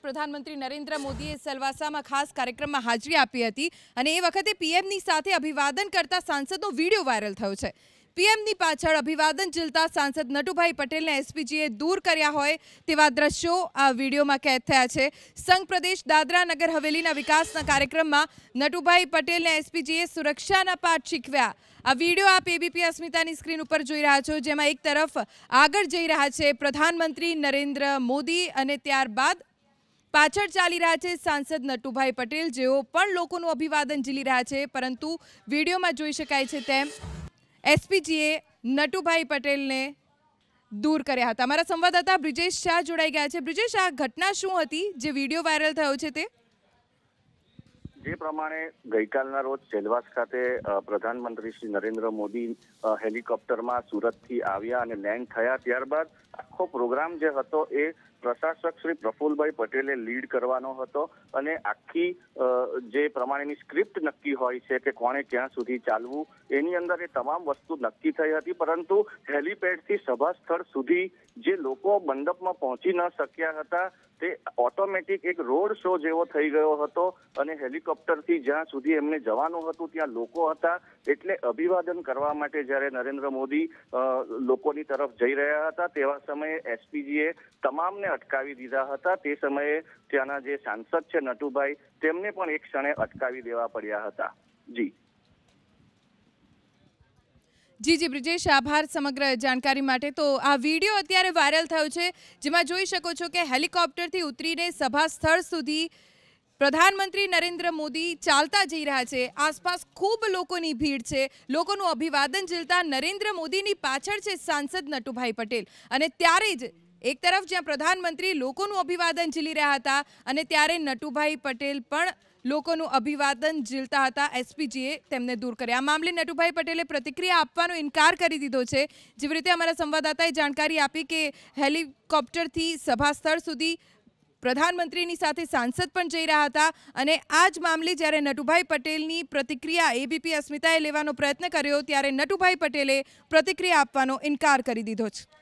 પ્રધાનમંત્રી નરેન્દ્ર મોદીએ સેલવાસામાં ખાસ કાર્યક્રમમાં હાજરી આપી હતી અને એ વખતે પીએમની સાથે અભિવાદન કરતા સાંસદનો વિડીયો વાયરલ થયો છે। પીએમની પાછળ અભિવાદન ઝીલતા સાંસદ નટુભાઈ પટેલને એસપીજીએ દૂર કર્યા હોય તેવા દ્રશ્યો આ વિડીયોમાં કેદ થયા છે। સંઘ પ્રદેશ દાદરા નગર હવેલીના વિકાસના કાર્યક્રમમાં નટુભાઈ પટેલને એસપીજીએ સુરક્ષાના પાઠ શીખવ્યા। આ વિડીયો આપ એબીપી અસ્મિતાની સ્ક્રીન ઉપર જોઈ રહ્યા છો, જેમાં એક તરફ આગળ જઈ રહ્યા છે પ્રધાનમંત્રી નરેન્દ્ર મોદી અને ત્યારબાદ પાછળ ચાલી રહ્યા છે સાંસદ નટુભાઈ પટેલ, જેઓ પણ લોકોનું અભિવાદન ઝીલી રહ્યા છે। પરંતુ વિડીયોમાં જોઈ શકાય છે તેમ એસપીજીએ નટુભાઈ પટેલને દૂર કર્યા હતા। અમારા સંવાદદાતા બ્રિજેશ શાહ જોડાઈ ગયા છે। બ્રિજેશ, આ ઘટના શું હતી જે વિડીયો વાયરલ થયો છે તે? જે પ્રમાણે ગઈકાલના રોજ સેલવાસ ખાતે પ્રધાનમંત્રી શ્રી નરેન્દ્ર મોદી હેલિકોપ્ટરમાં સુરતથી આવ્યા અને લેન્ડ થયા, ત્યારબાદ આખો પ્રોગ્રામ જે હતો એ પ્રશાસક શ્રી પ્રફુલભાઈ પટેલે લીડ કરવાનો હતો અને આખી જે પ્રમાણેની સ્ક્રિપ્ટ નક્કી હોય છે કે કોણે ક્યાં સુધી ચાલવું, એની અંદર એ તમામ વસ્તુ નક્કી થઈ હતી। પરંતુ હેલીપેડથી સભા સ્થળ સુધી જે લોકો મંડપમાં પહોંચી ન શક્યા હતા તે ઓટોમેટિક એક રોડ શો જેવો થઈ ગયો હતો અને હેલિકોપ્ટરથી જ્યાં સુધી એમને જવાનું હતું ત્યાં લોકો હતા, એટલે અભિવાદન કરવા માટે જ્યારે નરેન્દ્ર મોદી લોકોની તરફ જઈ રહ્યા હતા તેવા સમયે એસપીજીએ તમામને અટકાવી દીધા હતા। તે સમયે ત્યાંના જે સાંસદ છે નટુભાઈ, તેમને પણ એક ક્ષણે અટકાવી દેવા પડ્યા હતા। જી બ્રિજેશ, આભાર સમગ્ર જાણકારી માટે। તો આ વિડીયો અત્યારે વાયરલ થયો છે, જેમાં જોઈ શકો છો કે હેલિકોપ્ટરથી ઉતરીને સભા સ્થળ સુધી પ્રધાનમંત્રી નરેન્દ્ર મોદી ચાલતા જઈ રહ્યા છે। આસપાસ ખૂબ લોકોની ભીડ છે। લોકોનું અભિવાદન ઝીલતા નરેન્દ્ર મોદીની પાછળ છે સાંસદ નટુભાઈ પટેલ અને ત્યારે જ એક તરફ જ્યાં પ્રધાનમંત્રી લોકોનું અભિવાદન ઝીલી રહ્યા હતા અને ત્યારે નટુભાઈ પટેલ પણ લોકોનું અભિવાદન ઝીલતા હતા, એસપીજીએ તેમને દૂર કર્યા। આ મામલે નટુભાઈ પટેલે પ્રતિક્રિયા આપવાનો ઇનકાર કરી દીધો છે। જેવી રીતે અમારા સંવાદદાતાએ જાણકારી આપી કે હેલિકોપ્ટરથી સભા સ્થળ સુધી પ્રધાનમંત્રીની સાથે સાંસદ પણ જઈ રહ્યા હતા અને આ જ મામલે જ્યારે નટુભાઈ પટેલની પ્રતિક્રિયા એબીપી અસ્મિતાએ લેવાનો પ્રયત્ન કર્યો ત્યારે નટુભાઈ પટેલે પ્રતિક્રિયા આપવાનો ઇનકાર કરી દીધો છે।